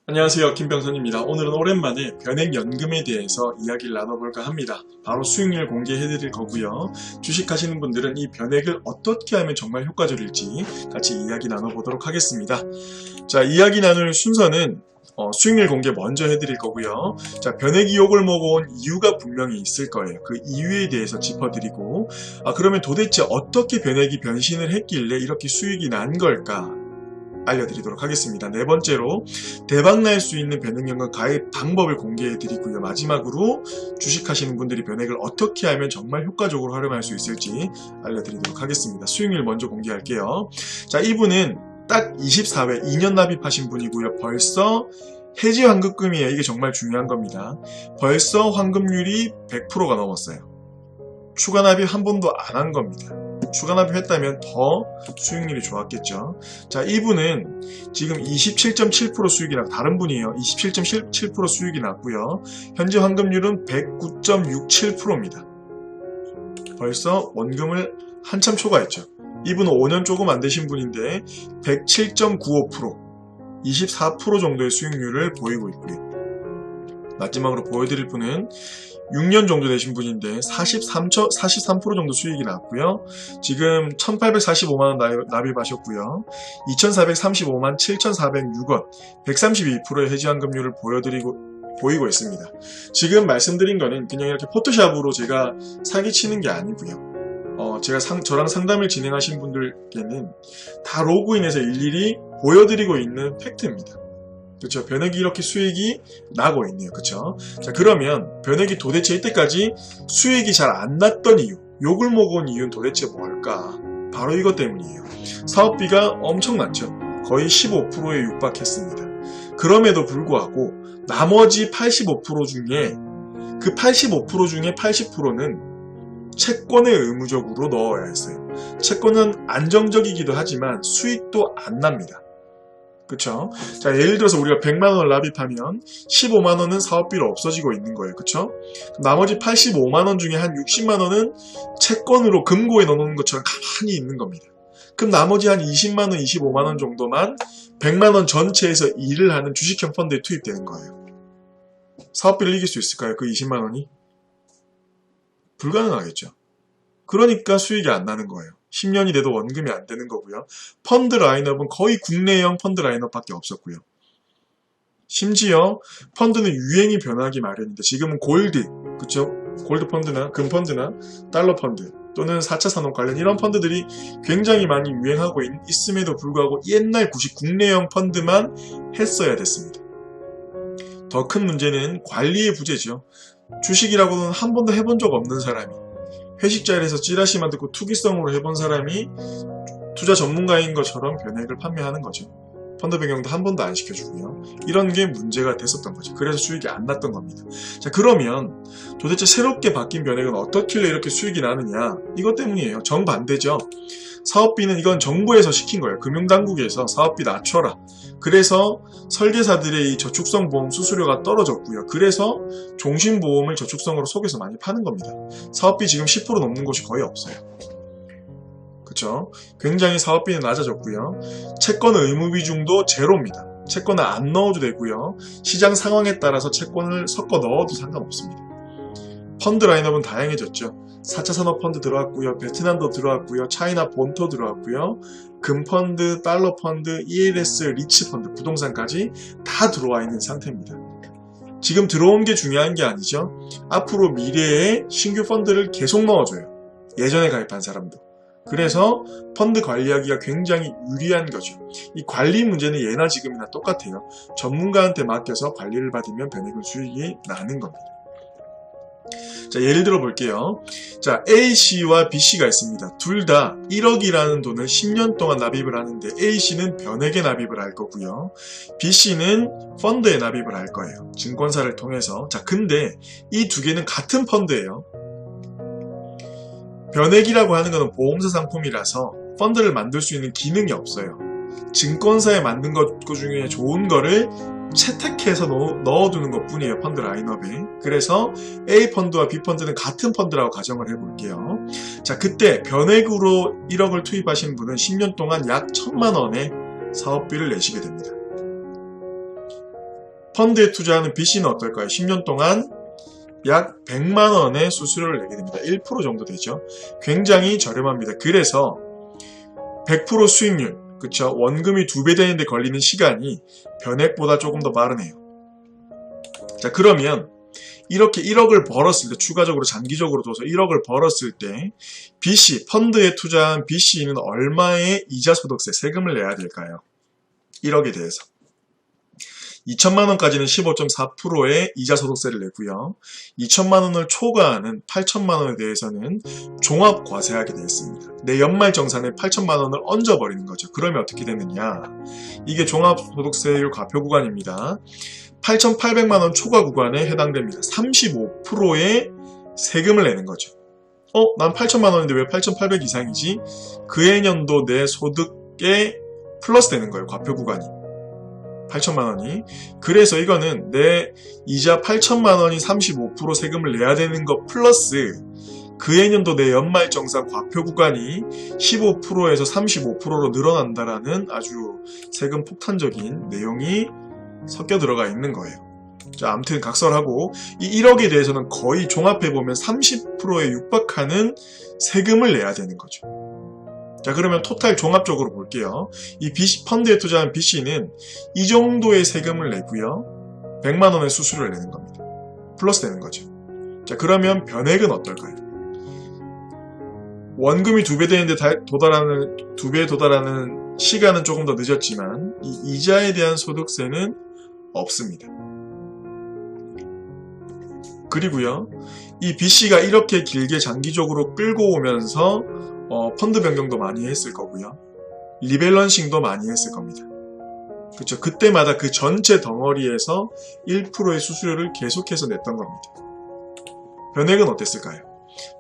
안녕하세요, 김병선입니다. 오늘은 오랜만에 변액연금에 대해서 이야기를 나눠볼까 합니다. 바로 수익률 공개해드릴 거고요. 주식하시는 분들은 이 변액을 어떻게 하면 정말 효과적일지 같이 이야기 나눠보도록 하겠습니다. 자, 이야기 나눌 순서는 수익률 공개 먼저 해드릴 거고요. 자, 변액이 욕을 먹어온 이유가 분명히 있을 거예요. 그 이유에 대해서 짚어드리고, 그러면 도대체 어떻게 변액이 변신을 했길래 이렇게 수익이 난 걸까? 알려드리도록 하겠습니다. 네 번째로 대박날 수 있는 변액연금 가입 방법을 공개해드리고요. 마지막으로 주식하시는 분들이 변액을 어떻게 하면 정말 효과적으로 활용할 수 있을지 알려드리도록 하겠습니다. 수익률 먼저 공개할게요. 자, 이분은 딱 24회 2년 납입하신 분이고요. 벌써 해지 환급금이에요. 이게 정말 중요한 겁니다. 벌써 환급률이 100%가 넘었어요. 추가 납입 한 번도 안 한 겁니다. 추가 납입했다면 더 수익률이 좋았겠죠. 자, 이분은 지금 27.7% 수익이 났고, 다른 분이에요. 27.7% 수익이 났고요. 현재 환급률은 109.67%입니다. 벌써 원금을 한참 초과했죠. 이분은 5년 조금 안 되신 분인데 107.95%, 24% 정도의 수익률을 보이고 있고요. 마지막으로 보여드릴 분은 6년 정도 되신 분인데 43% 정도 수익이 났고요. 지금 1845만원 납입하셨고요. 2435만 7406원, 132%의 해지환급률을 보이고 있습니다. 지금 말씀드린 거는 그냥 이렇게 포토샵으로 제가 사기치는 게 아니고요. 저랑 상담을 진행하신 분들께는 다 로그인해서 일일이 보여드리고 있는 팩트입니다. 그렇죠. 변액이 이렇게 수익이 나고 있네요. 그렇죠. 자, 그러면 변액이 도대체 이때까지 수익이 잘 안 났던 이유, 욕을 먹은 이유는 도대체 뭘까? 바로 이것 때문이에요. 사업비가 엄청났죠. 거의 15%에 육박했습니다. 그럼에도 불구하고 나머지 85% 중에 그 85% 중에 80%는 채권에 의무적으로 넣어야 했어요. 채권은 안정적이기도 하지만 수익도 안 납니다. 그쵸? 자, 예를 들어서 우리가 100만원을 납입하면 15만원은 사업비로 없어지고 있는 거예요. 그쵸? 나머지 85만원 중에 한 60만원은 채권으로 금고에 넣어놓는 것처럼 가만히 있는 겁니다. 그럼 나머지 한 20만원, 25만원 정도만 100만원 전체에서 일을 하는 주식형 펀드에 투입되는 거예요. 사업비를 이길 수 있을까요? 그 20만원이? 불가능하겠죠. 그러니까 수익이 안 나는 거예요. 10년이 돼도 원금이 안 되는 거고요. 펀드 라인업은 거의 국내형 펀드 라인업밖에 없었고요. 심지어 펀드는 유행이 변하기 마련인데 지금은 골드, 그쵸? 골드 펀드나 금 펀드나 달러 펀드 또는 4차 산업 관련 이런 펀드들이 굉장히 많이 유행하고 있음에도 불구하고 옛날 국내형 펀드만 했어야 됐습니다. 더 큰 문제는 관리의 부재죠. 주식이라고는 한 번도 해본 적 없는 사람이 회식 자리에서 찌라시만 듣고 투기성으로 해본 사람이 투자 전문가인 것처럼 변액을 판매하는 거죠. 펀드 변경도 한 번도 안 시켜주고요. 이런 게 문제가 됐었던 거죠. 그래서 수익이 안 났던 겁니다. 자, 그러면 도대체 새롭게 바뀐 변액은 어떻길래 이렇게 수익이 나느냐? 이것 때문이에요. 정반대죠. 사업비는 이건 정부에서 시킨 거예요. 금융당국에서 사업비 낮춰라. 그래서 설계사들의 이 저축성 보험 수수료가 떨어졌고요. 그래서 종신보험을 저축성으로 속여서 많이 파는 겁니다. 사업비 지금 10% 넘는 곳이 거의 없어요. 그쵸? 굉장히 사업비는 낮아졌고요. 채권 의무 비중도 제로입니다. 채권을 안 넣어도 되고요. 시장 상황에 따라서 채권을 섞어 넣어도 상관없습니다. 펀드 라인업은 다양해졌죠. 4차 산업펀드 들어왔고요. 베트남도 들어왔고요. 차이나 본토 들어왔고요. 금펀드, 달러펀드, ELS, 리츠펀드, 부동산까지 다 들어와 있는 상태입니다. 지금 들어온 게 중요한 게 아니죠. 앞으로 미래에 신규 펀드를 계속 넣어줘요. 예전에 가입한 사람도. 그래서 펀드 관리하기가 굉장히 유리한 거죠. 이 관리 문제는 예나 지금이나 똑같아요. 전문가한테 맡겨서 관리를 받으면 변액은 수익이 나는 겁니다. 자, 예를 들어 볼게요. 자, A씨와 B씨가 있습니다. 둘 다 1억이라는 돈을 10년 동안 납입을 하는데 A씨는 변액에 납입을 할 거고요. B씨는 펀드에 납입을 할 거예요. 증권사를 통해서. 자, 근데 이 두 개는 같은 펀드예요. 변액이라고 하는 것은 보험사 상품이라서 펀드를 만들 수 있는 기능이 없어요. 증권사에 만든 것 중에 좋은 거를 채택해서 넣어두는 것 뿐이에요. 펀드 라인업에. 그래서 A 펀드와 B 펀드는 같은 펀드라고 가정을 해볼게요. 자, 그때 변액으로 1억을 투입하신 분은 10년 동안 약 1,000만 원의 사업비를 내시게 됩니다. 펀드에 투자하는 B씨는 어떨까요? 10년 동안 약 100만원의 수수료를 내게 됩니다. 1% 정도 되죠. 굉장히 저렴합니다. 그래서 100% 수익률, 그쵸? 원금이 2배 되는데 걸리는 시간이 변액보다 조금 더 빠르네요. 자, 그러면 이렇게 1억을 벌었을 때, 추가적으로 장기적으로 둬서 1억을 벌었을 때 B씨, 펀드에 투자한 B씨는 얼마의 이자소득세, 세금을 내야 될까요? 1억에 대해서 2천만원까지는 15.4%의 이자소득세를 내고요. 2천만원을 초과하는 8천만원에 대해서는 종합과세하게 되어 있습니다. 내 연말정산에 8천만원을 얹어버리는 거죠. 그러면 어떻게 되느냐, 이게 종합소득세율 과표구간입니다. 8,800만원 초과 구간에 해당됩니다. 35%의 세금을 내는 거죠. 난 8천만원인데 왜 8,800 이상이지? 그해 년도 내 소득에 플러스 되는 거예요. 과표구간이 8천만원이. 그래서 이거는 내 이자 8천만원이 35% 세금을 내야 되는 거 플러스 그해 년도 내 연말정산 과표구간이 15%에서 35%로 늘어난다라는 아주 세금 폭탄적인 내용이 섞여 들어가 있는 거예요. 자, 아무튼 각설하고 이 1억에 대해서는 거의 종합해보면 30%에 육박하는 세금을 내야 되는 거죠. 자, 그러면 토탈 종합적으로 볼게요. 이 BC, 펀드에 투자한 B씨는 이 정도의 세금을 내고요. 100만원의 수수료를 내는 겁니다. 플러스 되는 거죠. 자, 그러면 변액은 어떨까요? 원금이 2배 되는데 2배에 도달하는 시간은 조금 더 늦었지만 이 이자에 대한 소득세는 없습니다. 그리고요, 이 B씨가 이렇게 길게 장기적으로 끌고 오면서 펀드 변경도 많이 했을 거고요. 리밸런싱도 많이 했을 겁니다. 그렇죠? 그때마다 그 전체 덩어리에서 1%의 수수료를 계속해서 냈던 겁니다. 변액은 어땠을까요?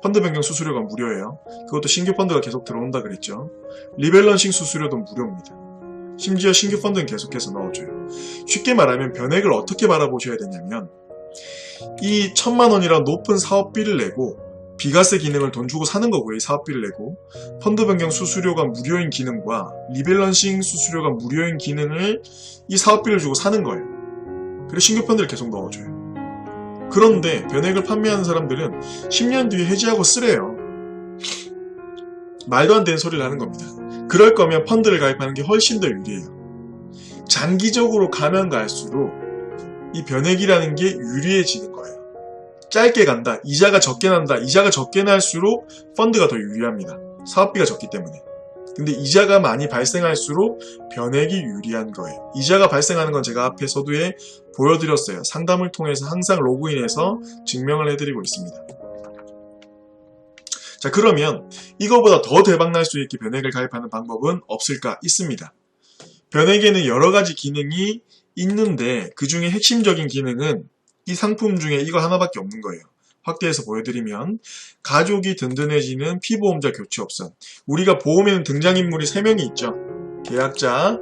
펀드 변경 수수료가 무료예요. 그것도 신규 펀드가 계속 들어온다 그랬죠. 리밸런싱 수수료도 무료입니다. 심지어 신규 펀드는 계속해서 넣어줘요. 쉽게 말하면 변액을 어떻게 바라보셔야 되냐면, 이 1,000만원이란 높은 사업비를 내고 비과세 기능을 돈 주고 사는 거고요. 이 사업비를 내고 펀드 변경 수수료가 무료인 기능과 리밸런싱 수수료가 무료인 기능을 이 사업비를 주고 사는 거예요. 그래서 신규 펀드를 계속 넣어줘요. 그런데 변액을 판매하는 사람들은 10년 뒤에 해지하고 쓰래요. 말도 안 되는 소리를 하는 겁니다. 그럴 거면 펀드를 가입하는 게 훨씬 더 유리해요. 장기적으로 가면 갈수록 이 변액이라는 게 유리해지는 거예요. 짧게 간다, 이자가 적게 난다, 이자가 적게 날수록 펀드가 더 유리합니다. 사업비가 적기 때문에. 근데 이자가 많이 발생할수록 변액이 유리한 거예요. 이자가 발생하는 건 제가 앞에 서두에 보여드렸어요. 상담을 통해서 항상 로그인해서 증명을 해드리고 있습니다. 자, 그러면 이거보다 더 대박날 수 있게 변액을 가입하는 방법은 없을까? 있습니다. 변액에는 여러 가지 기능이 있는데 그 중에 핵심적인 기능은 이 상품 중에 이거 하나밖에 없는 거예요. 확대해서 보여드리면, 가족이 든든해지는 피보험자 교체 옵션. 우리가 보험에는 등장인물이 3명이 있죠. 계약자,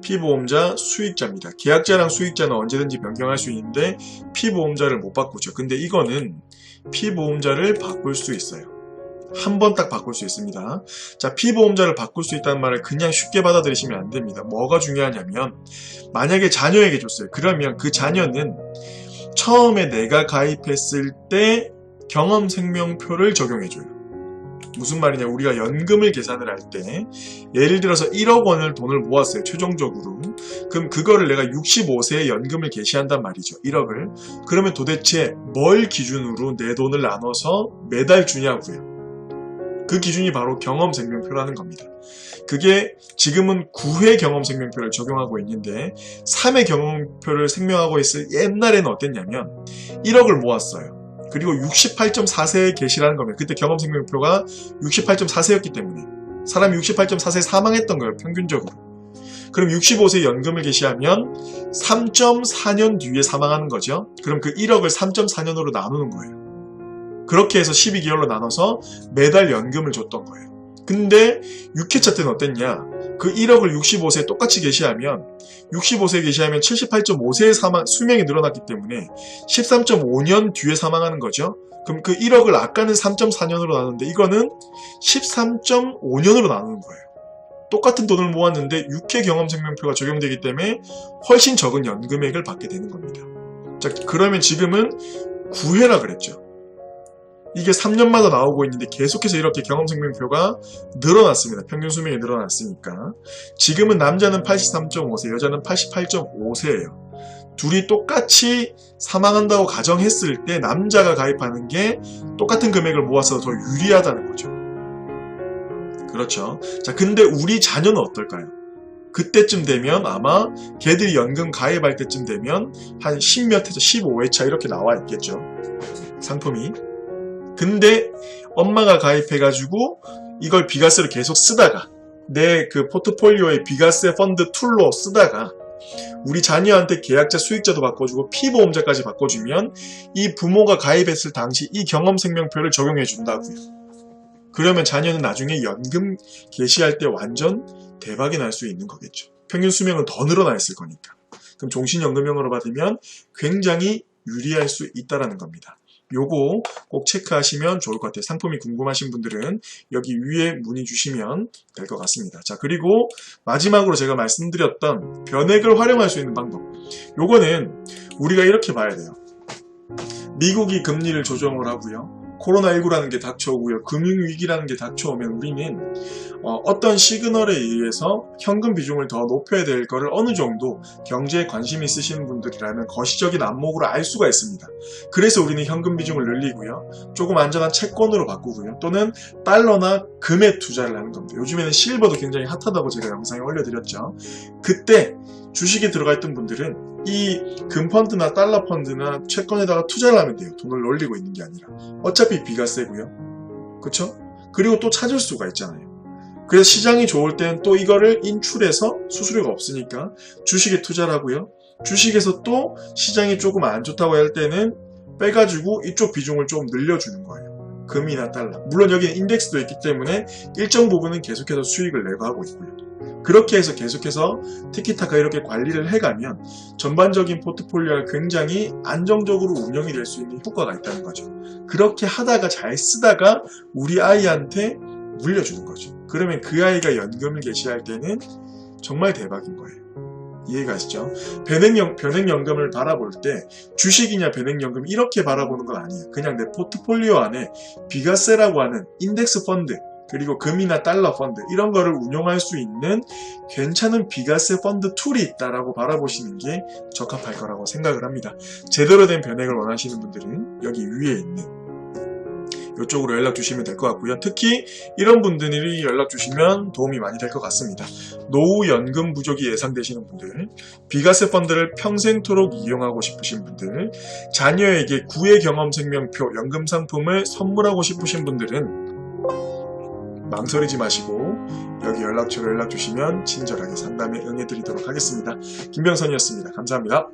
피보험자, 수익자입니다. 계약자랑 수익자는 언제든지 변경할 수 있는데 피보험자를 못 바꾸죠. 근데 이거는 피보험자를 바꿀 수 있어요. 한 번 딱 바꿀 수 있습니다. 자, 피보험자를 바꿀 수 있다는 말을 그냥 쉽게 받아들이시면 안 됩니다. 뭐가 중요하냐면, 만약에 자녀에게 줬어요. 그러면 그 자녀는 처음에 내가 가입했을 때 경험생명표를 적용해줘요. 무슨 말이냐, 우리가 연금을 계산을 할 때 예를 들어서 1억 원을 돈을 모았어요. 최종적으로. 그럼 그거를 내가 65세에 연금을 개시한단 말이죠. 1억을. 그러면 도대체 뭘 기준으로 내 돈을 나눠서 매달 주냐고요. 그 기준이 바로 경험생명표라는 겁니다. 그게 지금은 9회 경험생명표를 적용하고 있는데 3회 경험표를 생명하고 있을 옛날에는 어땠냐면 1억을 모았어요. 그리고 68.4세에 계시라는 겁니다. 그때 경험생명표가 68.4세였기 때문에 사람이 68.4세에 사망했던 거예요. 평균적으로. 그럼 65세 연금을 개시하면 3.4년 뒤에 사망하는 거죠. 그럼 그 1억을 3.4년으로 나누는 거예요. 그렇게 해서 12개월로 나눠서 매달 연금을 줬던 거예요. 근데 6회차 때는 어땠냐? 그 1억을 65세에 똑같이 개시하면 65세에 개시하면 78.5세에 수명이 늘어났기 때문에 13.5년 뒤에 사망하는 거죠. 그럼 그 1억을 아까는 3.4년으로 나누는데 이거는 13.5년으로 나누는 거예요. 똑같은 돈을 모았는데 6회 경험생명표가 적용되기 때문에 훨씬 적은 연금액을 받게 되는 겁니다. 자, 그러면 지금은 9회라 그랬죠. 이게 3년마다 나오고 있는데 계속해서 이렇게 경험생명표가 늘어났습니다. 평균 수명이 늘어났으니까. 지금은 남자는 83.5세, 여자는 88.5세예요. 둘이 똑같이 사망한다고 가정했을 때 남자가 가입하는 게 똑같은 금액을 모아서 더 유리하다는 거죠. 그렇죠. 자, 근데 우리 자녀는 어떨까요? 그때쯤 되면 아마 걔들이 연금 가입할 때쯤 되면 한 10몇 회에서 15회차 이렇게 나와 있겠죠. 상품이. 근데 엄마가 가입해가지고 이걸 비과세로 계속 쓰다가 내 그 포트폴리오의 비과세 펀드 툴로 쓰다가 우리 자녀한테 계약자 수익자도 바꿔주고 피보험자까지 바꿔주면 이 부모가 가입했을 당시 이 경험생명표를 적용해 준다고요. 그러면 자녀는 나중에 연금 개시할 때 완전 대박이 날 수 있는 거겠죠. 평균 수명은 더 늘어나 있을 거니까. 그럼 종신연금형으로 받으면 굉장히 유리할 수 있다는 겁니다. 요거 꼭 체크하시면 좋을 것 같아요. 상품이 궁금하신 분들은 여기 위에 문의 주시면 될 것 같습니다. 자, 그리고 마지막으로 제가 말씀드렸던 변액을 활용할 수 있는 방법. 요거는 우리가 이렇게 봐야 돼요. 미국이 금리를 조정을 하고요. 코로나19라는 게 닥쳐오고요. 금융위기라는 게 닥쳐오면 우리는 어떤 시그널에 의해서 현금 비중을 더 높여야 될 거를 어느 정도 경제에 관심 있으신 분들이라면 거시적인 안목으로 알 수가 있습니다. 그래서 우리는 현금 비중을 늘리고요. 조금 안전한 채권으로 바꾸고요. 또는 달러나 금에 투자를 하는 겁니다. 요즘에는 실버도 굉장히 핫하다고 제가 영상에 올려드렸죠. 그때 주식에 들어가 있던 분들은 이 금펀드나 달러펀드나 채권에다가 투자를 하면 돼요. 돈을 놀리고 있는 게 아니라. 어차피 비과세고요. 그쵸? 그리고 또 찾을 수가 있잖아요. 그래서 시장이 좋을 때는 또 이거를 인출해서 수수료가 없으니까 주식에 투자를 하고요. 주식에서 또 시장이 조금 안 좋다고 할 때는 빼가지고 이쪽 비중을 좀 늘려주는 거예요. 금이나 달러. 물론 여기는 인덱스도 있기 때문에 일정 부분은 계속해서 수익을 내고 하고 있고요. 그렇게 해서 계속해서 티키타카 이렇게 관리를 해가면 전반적인 포트폴리오가 굉장히 안정적으로 운영이 될 수 있는 효과가 있다는 거죠. 그렇게 하다가 잘 쓰다가 우리 아이한테 물려주는 거죠. 그러면 그 아이가 연금을 개시할 때는 정말 대박인 거예요. 이해가시죠? 변액연금을 바라볼 때 주식이냐 변액연금 이렇게 바라보는 건 아니에요. 그냥 내 포트폴리오 안에 비과세라고 하는 인덱스 펀드 그리고 금이나 달러 펀드 이런 거를 운용할 수 있는 괜찮은 비과세 펀드 툴이 있다라고 바라보시는 게 적합할 거라고 생각을 합니다. 제대로 된 변액을 원하시는 분들은 여기 위에 있는 이쪽으로 연락 주시면 될 것 같고요. 특히 이런 분들이 연락 주시면 도움이 많이 될 것 같습니다. 노후 연금 부족이 예상되시는 분들, 비과세 펀드를 평생토록 이용하고 싶으신 분들, 자녀에게 9회 경험 생명표 연금 상품을 선물하고 싶으신 분들은 망설이지 마시고 여기 연락처로 연락 주시면 친절하게 상담에 응해드리도록 하겠습니다. 김병선이었습니다. 감사합니다.